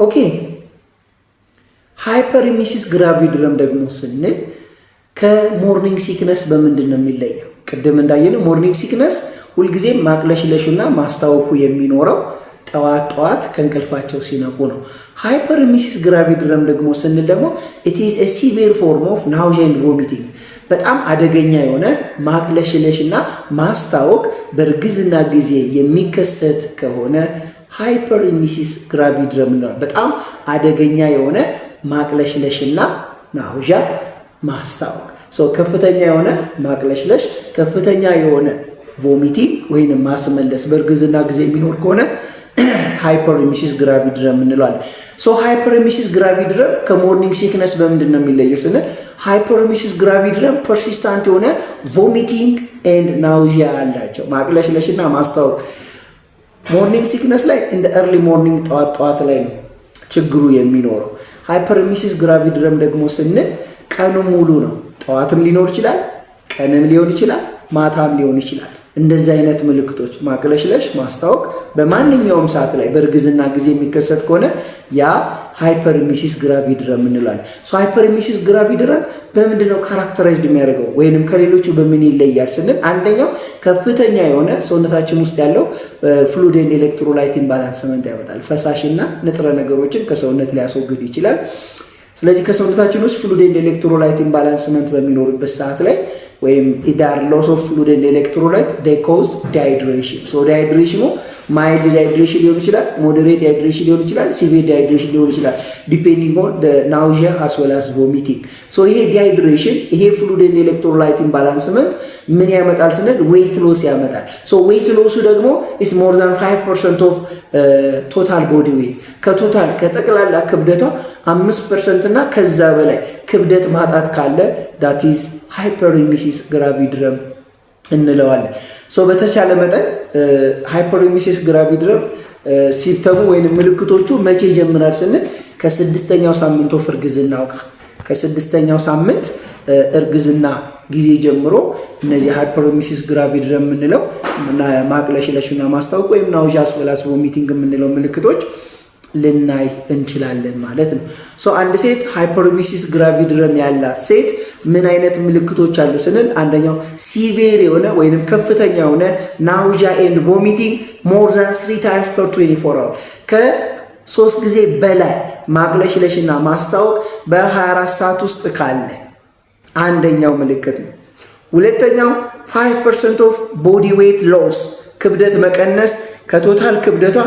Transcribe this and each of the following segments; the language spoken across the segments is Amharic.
ኦኬ ሃይፐሬሚሲስ ግራቪድረም ደግሞ ስንል ከሞርኒንግ ሲክነስ በምንድን ነው የሚለየው? ቅድም እንዳየነው ሞርኒንግ ሲክነስ ሁልጊዜም ማቅለሽለሹና ማስታወኩ የሚኖረው ጠዋት ጠዋት ከእንቅልፋቸው ሲነቁ ነው። ሃይፐሬሚሲስ ግራቪድረም ደግሞ ስንል ደግሞ it is a severe form of nausea and vomiting በጣም አደገኛ የሆነ ማቅለሽለሽና ማስታወክ በእርግዝና ጊዜ የሚከሰት ከሆነ ሃይፐሬሚሲስ ግራቪድረም ነው። በጣም አደገኛ የሆነ ማቅለሽለሽና ናውዣ ማስታወክ ከፍተኛ የሆነ ማቅለሽለሽ ከፍተኛ የሆነ ቮሚቲንግ ወይንም ማስመለስ በእርግዝና ጊዜ የሚኖር ከሆነ ሃይፐሬሚሲስ ግራቪድረም እንለዋለን። ሃይፐሬሚሲስ ግራቪድረም ከሞርኒንግ ሲክነስ በምንድን ነው የሚለየው ስንል ሃይፐሬሚሲስ ግራቪድረም ፐርሲስታንት የሆነ ቮሚቲንግ ኤንድ ናውዣ አላቸው፣ ማቅለሽለሽና ማስታወክ። ሞርኒንግ ሲክነስ ላይ እንደ ኤርሊ ሞርኒንግ ጠዋት ላይ ነው ችግሩ የሚኖረው። ሃይፐሬሚሲስ ግራቪድረም ደግሞ ስንል ቀኑ ሙሉ ነው። ጠዋትም ሊኖር ይችላል፣ ቀንም ሊሆን ይችላል፣ ማታም ሊሆን ይችላል። እንደዚህ አይነት ምልክቶች ማቅለሽለሽ፣ ማስታወክ በማንኛውም ሰዓት ላይ በእርግዝና ጊዜ የሚከሰት ከሆነ ያ ሃይፐሬሚሲስ ግራቪድረም እንላለን። ሃይፐሬሚሲስ ግራቪድረም በምንድን ነው ካራክተራይዝድ የሚያደርገው ወይንም ከሌሎቹ በምን ይለያል ስንል አንደኛው ከፍተኛ የሆነ ሰውነታችን ውስጥ ያለው ፍሉድ ኤንድ ኤሌክትሮላይት ኢምባላንስመንት ያመጣል። ፈሳሽና ንጥረ ነገሮችን ከሰውነት ሊያስወግድ ይችላል። ስለዚህ ከሰውነታችን ውስጥ ፍሉድ ኤንድ ኤሌክትሮላይት ኢምባላንስመንት በሚኖርበት ሰዓት ላይ ወይም ኢዳር ሎስ ኦፍ ፍሉድ ኤንድ ኤሌክትሮላይት ዴይ ኮዝ ዲሃይድሬሽን። ዲሃይድሬሽኑ ማይልድ ዲሃይድሬሽን ሊሆን ይችላል፣ ሞዴሬት ዲሃይድሬሽን ሊሆን ይችላል፣ ሲቪር ዲሃይድሬሽን ሊሆን ይችላል ዲፔንዲንግ ኦን ናውዣ አስ ዌል አስ ቮሚቲንግ። ይሄ ዲሃይድሬሽን ይሄ ፍሉድ ኤንድ ኤሌክትሮላይት ኢምባላንስመንት ምን ያመጣል ስንል ዌይት ሎስ ያመጣል። ዌይት ሎሱ ደግሞ ኢስ ሞር ዛን 5% ኦፍ ቶታል ቦዲ ዌይት ከቶታል ከጠቅላላ ክብደቷ 5% እና ከዛ በላይ ክብደት ማጣት ካለ ዳት ኢዝ ሃይፐሬሚሲስ ግራቪድረም እንለዋለን። በተቻለ መጠን ሃይፐሬሚሲስ ግራቪድረም ሲምፕተሙ ወይም ምልክቶቹ መቼ ይጀምራል ስንል ከስድስተኛው ሳምንት ኦፍ እርግዝናው ጋር ከስድስተኛው ሳምንት እርግዝና ጊዜ ጀምሮ እነዚህ ሃይፐሬሚሲስ ግራቪድረም የምንለው ማቅለሽለሽና ማስታወክ ወይም ናውዣ አስ ዌል አስ ቮሚቲንግ የምንለው ምልክቶች ልናይ እንችላለን ማለት ነው። አንድ ሴት ሃይፐሬሚሲስ ግራቪድረም ያላት ሴት ምን አይነት ምልክቶች አሉ ስንል አንደኛው ሲቪር የሆነ ወይንም ከፍተኛ የሆነ ናውዣ ኤንድ ቮሚቲንግ ሞር ዛን 3 times per 24 hours ከ3 ጊዜ በላይ ማቅለሽለሽና ማስታወክ በ24 ሰዓት ውስጥ ካለ አንደኛው ምልክት ነው። ሁለተኛው 5% ኦፍ ቦዲ ዌይት ሎስ ክብደት መቀነስ ከቶታል ክብደቷ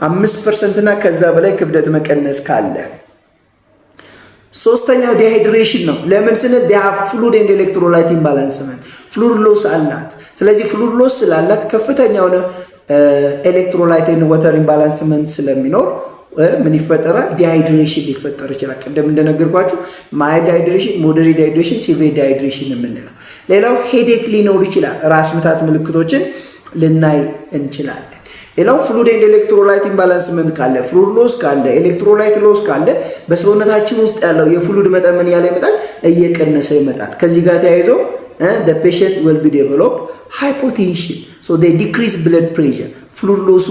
5% እና ከዛ በላይ ክብደት መቀነስ ካለ። ሶስተኛው ዲሃይድሬሽን ነው። ለምን ስንል ፍሉድ ኤንድ ኤሌክትሮላይት ኢምባላንስመንት ፍሉድ ሎስ አላት። ስለዚህ ፍሉድ ሎስ ስላላት ከፍተኛ የሆነ ኤሌክትሮላይት ኤንድ ወተር ኢምባላንስመንት ስለሚኖር ምን ይፈጠራል? ዲሃይድሬሽን ሊፈጠር ይችላል። ቀደም እንደነገርኳችሁ ማይልድ ዲሃይድሬሽን፣ ሞዴሬት ዲሃይድሬሽን፣ ሲቪር ዲሃይድሬሽን የምንለው። ሌላው ሄዴክ ሊኖር ይችላል። ራስ ምታት ምልክቶችን ልናይ እንችላለን። ሌላው ፍሉድ ኤንድ ኤሌክትሮላይት ኢምባላንስመንት ካለ፣ ፍሉድ ሎስ ካለ፣ ኤሌክትሮላይት ሎስ ካለ በሰውነታችን ውስጥ ያለው የፍሉድ መጠን ምን ያለ ይመጣል? እየቀነሰ ይመጣል። ከዚህ ጋር ተያይዞ the patient will be develop hypotension, so they decrease blood pressure. ፍሉድ ሎሱ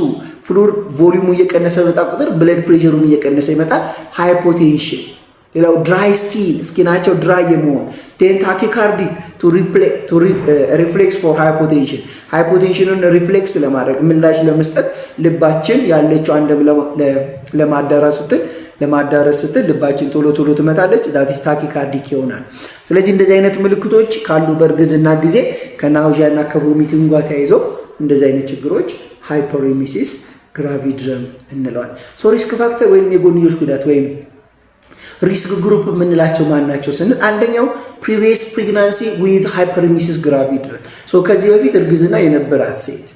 ፍሉድ ቮሊዩሙ እየቀነሰ በመጣ ቁጥር ብለድ ፕሬሸሩም እየቀነሰ ይመጣል። ሃይፖቴንሽን። ሌላው ድራይ ስኪናቸው ድራይ የመሆን ዴን ታኪካርዲክ ሪፍሌክስ ፎር ሃይፖቴንሽን ሃይፖቴንሽኑን ሪፍሌክስ ለማድረግ ምላሽ ለመስጠት ልባችን ያለችው አንደም ለማዳረስ ስትል ልባችን ቶሎ ቶሎ ትመታለች። ዳቲስ ታኪካርዲክ ይሆናል። ስለዚህ እንደዚህ አይነት ምልክቶች ካሉ በእርግዝና ጊዜ ከናውዣ እና ከቮሚቲንግ ጋር ተያይዞ እንደዚህ አይነት ችግሮች ሃይፐሬሚሲስ ግራቪድረም እንለዋል። ሪስክ ፋክተር ወይም የጎንዮሽ ጉዳት ወይም ሪስክ ግሩፕ የምንላቸው ማን ናቸው ስንል አንደኛው ፕሪቪየስ ፕሬግናንሲ ዊዝ ሃይፐሬሚሲስ ግራቪድረም። ከዚህ በፊት እርግዝና የነበራት ሴት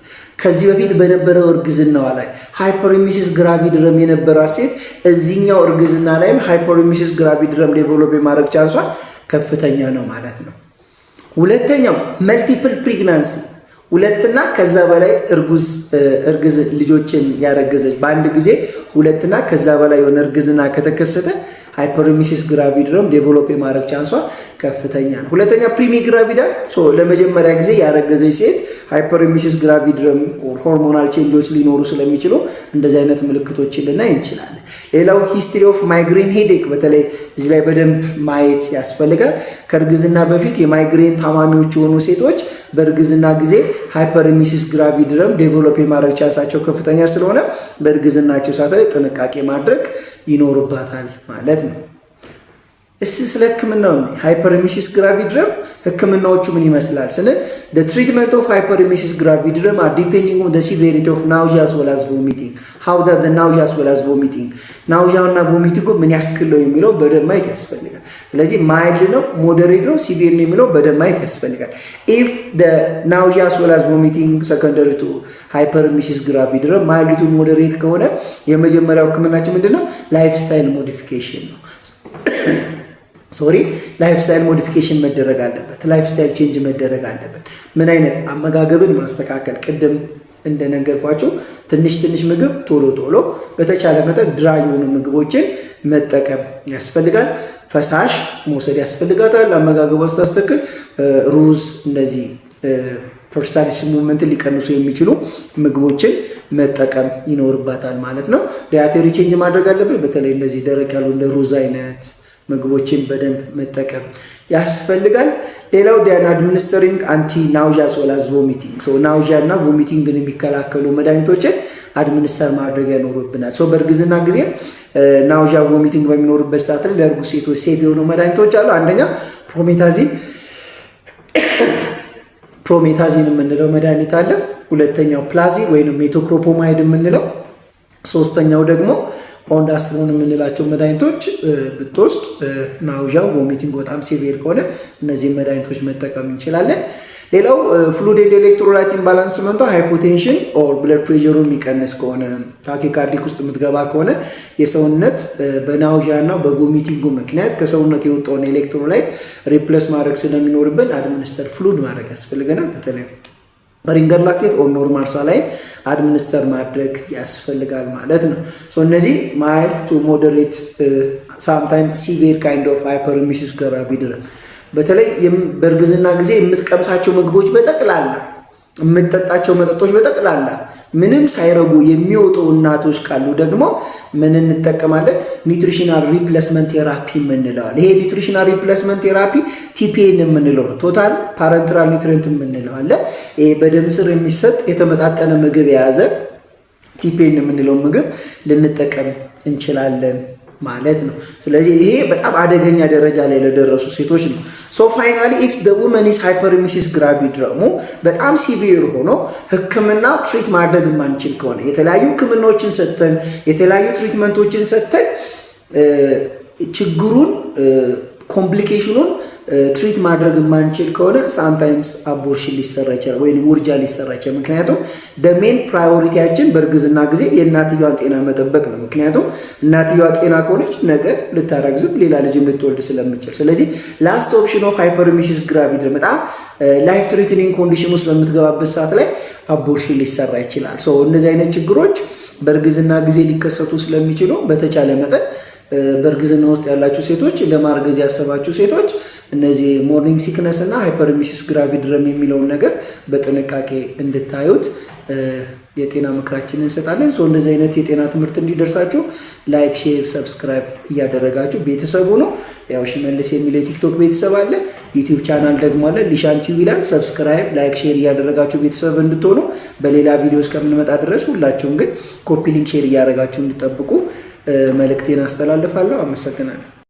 ከዚህ በፊት በነበረው እርግዝናዋ ላይ ሃይፐሬሚሲስ ግራቪድረም የነበራት ሴት እዚህኛው እርግዝና ላይም ሃይፐሬሚሲስ ግራቪድረም ዴቨሎፕ የማድረግ ቻንሷ ከፍተኛ ነው ማለት ነው። ሁለተኛው መልቲፕል ፕሬግናንሲ ሁለትና ከዛ በላይ እርግዝ ልጆችን ያረገዘች በአንድ ጊዜ ሁለትና ከዛ በላይ የሆነ እርግዝና ከተከሰተ ሃይፐሬሚሲስ ግራቪድረም ዴቨሎፕ የማድረግ ቻንሷ ከፍተኛ ነው። ሁለተኛ ፕሪሚግራቪዳል ለመጀመሪያ ጊዜ ያረገዘች ሴት ሃይፐሬሚሲስ ግራቪድረም ሆርሞናል ቼንጆች ሊኖሩ ስለሚችሉ እንደዚህ አይነት ምልክቶችን ልናይ እንችላለን። ሌላው ሂስትሪ ኦፍ ማይግሬን ሄዴክ በተለይ እዚህ ላይ በደንብ ማየት ያስፈልጋል። ከእርግዝና በፊት የማይግሬን ታማሚዎች የሆኑ ሴቶች በእርግዝና ጊዜ ሃይፐሬሚሲስ ግራቪድረም ዴቨሎፕ የማድረግ ቻንሳቸው ከፍተኛ ስለሆነ በእርግዝናቸው ሰዓት ላይ ጥንቃቄ ማድረግ ይኖርባታል ማለት ነው። እስቲ ስለ ህክምናው ሃይፐሬሚሲስ ግራቪድረም ህክምናዎቹ ምን ይመስላል ስንል the treatment of hyperemesis gravidarum are depending on the severity of nausea as well as vomiting. how that the nausea as well as vomiting ናውዣ እና ቮሚቲንግ ምን ያክል ነው የሚለው በደንብ ማየት ያስፈልጋል። ስለዚህ ማይልድ ነው፣ ሞዴሬት ነው፣ ሲቪር ነው የሚለው በደንብ ማየት ያስፈልጋል። if the nausea as well as vomiting secondary to hyperemesis gravidarum ማይልድ ቱ ሞዴሬት ከሆነ የመጀመሪያው ህክምናችን ምንድነው? ላይፍ ስታይል ሞዲፊኬሽን ነው። ላይፍ ስታይል ሞዲፊኬሽን መደረግ አለበት። ላይፍ ስታይል ቼንጅ መደረግ አለበት። ምን አይነት አመጋገብን ማስተካከል፣ ቅድም እንደነገርኳቸው ትንሽ ምግብ ቶሎ በተቻለ መጠን ድራይ የሆኑ ምግቦችን መጠቀም ያስፈልጋል። ፈሳሽ መውሰድ ያስፈልጋታል። አመጋገቧን ስታስተካክል ሩዝ፣ እነዚህ ፐርሳሊስ ሙቭመንትን ሊቀንሱ የሚችሉ ምግቦችን መጠቀም ይኖርባታል ማለት ነው። ዳያቴሪ ቼንጅ ማድረግ አለብን። በተለይ እነዚህ ደረቅ ያሉ እንደ ሩዝ አይነት ምግቦችን በደንብ መጠቀም ያስፈልጋል። ሌላው ዲያን አድሚኒስትሪንግ አንቲ ናውዣ አስ ዌል አዝ ቮሚቲንግ ናውዣ እና ቮሚቲንግን የሚከላከሉ መድኃኒቶችን አድሚኒስተር ማድረግ ያኖርብናል። በእርግዝና ጊዜ ናውዣ ቮሚቲንግ በሚኖርበት ሰዓት ላይ ለእርጉዝ ሴቶች ሴፍ የሆኑ መድኃኒቶች አሉ። አንደኛ ፕሮሜታዚን የምንለው መድኃኒት አለ። ሁለተኛው ፕላዚን ወይም ሜቶክሮፖማይድ የምንለው፣ ሶስተኛው ደግሞ ኦንዳስትሮን የምንላቸው መድኃኒቶች ብትወስድ ናውዣ ቮሚቲንግ በጣም ሲቪር ከሆነ እነዚህ መድኃኒቶች መጠቀም እንችላለን። ሌላው ፍሉድ ኤንድ ኤሌክትሮላይት ኢምባላንስመንቷ ሃይፖቴንሽን ኦር ብለድ ፕሬሸሩ የሚቀንስ ከሆነ ታኪካርዲክ ውስጥ የምትገባ ከሆነ የሰውነት በናውዣ እና በቮሚቲንጉ ምክንያት ከሰውነት የወጣውን ኤሌክትሮላይት ሪፕሌስ ማድረግ ስለሚኖርብን አድሚኒስተር ፍሉድ ማድረግ ያስፈልገናል። በተለይ በሪንገር ላክቴት ኦር ኖርማል ሳላይን አድሚኒስተር ማድረግ ያስፈልጋል ማለት ነው። እነዚህ ማይልድ ቱ ሞዴሬት ሳምታይምስ ሲቪር ካይንድ ኦፍ ሃይፐሬሚሲስ ግራቪዳrum በተለይ በእርግዝና ጊዜ የምትቀምሳቸው ምግቦች በጠቅላላ የምትጠጣቸው መጠጦች በጠቅላላ ምንም ሳይረጉ የሚወጡ እናቶች ካሉ ደግሞ ምን እንጠቀማለን? ኒውትሪሽናል ሪፕሌስመንት ቴራፒ የምንለው። ይሄ ኒውትሪሽናል ሪፕሌስመንት ቴራፒ ቲፒኤን የምንለው ነው። ቶታል ፓረንትራል ኒውትሪየንት የምንለው አለ። ይሄ በደም ስር የሚሰጥ የተመጣጠነ ምግብ የያዘ ቲፒኤን የምንለው ምግብ ልንጠቀም እንችላለን ማለት ነው። ስለዚህ ይሄ በጣም አደገኛ ደረጃ ላይ ለደረሱ ሴቶች ነው። ፋይናሊ ኢፍ ዘ ውመን ኢዝ ሃይፐሬሚሲስ ግራቪዳrum በጣም ሲቪር ሆኖ ህክምና ትሪት ማድረግ የማንችል ከሆነ የተለያዩ ህክምናዎችን ሰጥተን የተለያዩ ትሪትመንቶችን ሰጥተን ችግሩን ኮምፕሊኬሽኑን ትሪት ማድረግ የማንችል ከሆነ ሳምታይምስ አቦርሽን ሊሰራ ይችላል ወይም ውርጃ ሊሰራ ይችላል። ምክንያቱም ሜን ፕራዮሪቲያችን በእርግዝና ጊዜ የእናትየዋን ጤና መጠበቅ ነው። ምክንያቱም እናትየዋ ጤና ከሆነች ነገ ልታረግዝም ሌላ ልጅም ልትወልድ ስለምችል። ስለዚህ ላስት ኦፕሽን ኦፍ ሃይፐሬሚሲስ ግራቪዳrum በጣም ላይፍ ትሪትኒንግ ኮንዲሽን ውስጥ በምትገባበት ሰዓት ላይ አቦርሽን ሊሰራ ይችላል። እነዚህ አይነት ችግሮች በእርግዝና ጊዜ ሊከሰቱ ስለሚችሉ በተቻለ መጠን በእርግዝና ውስጥ ያላችሁ ሴቶች ለማርገዝ ያሰባችሁ ሴቶች እነዚህ ሞርኒንግ ሲክነስ እና ሃይፐሬሚሲስ ግራቪዳrum የሚለውን ነገር በጥንቃቄ እንድታዩት የጤና ምክራችንን እንሰጣለን። እንደዚህ አይነት የጤና ትምህርት እንዲደርሳችሁ ላይክ፣ ሼር፣ ሰብስክራይብ እያደረጋችሁ ቤተሰቡ ነው። ያው ሽመልስ የሚለው የቲክቶክ ቤተሰብ አለ፣ ዩቲዩብ ቻናል ደግሞ አለ፣ ሊሻን ቲዩብ ይላል። ሰብስክራይብ፣ ላይክ፣ ሼር እያደረጋችሁ ቤተሰብ እንድትሆኑ በሌላ ቪዲዮ እስከምንመጣ ድረስ ሁላችሁም ግን ኮፒ ሊንክ ሼር እያደረጋችሁ እንድጠብቁ መልእክቴን አስተላልፋለሁ። አመሰግናለሁ።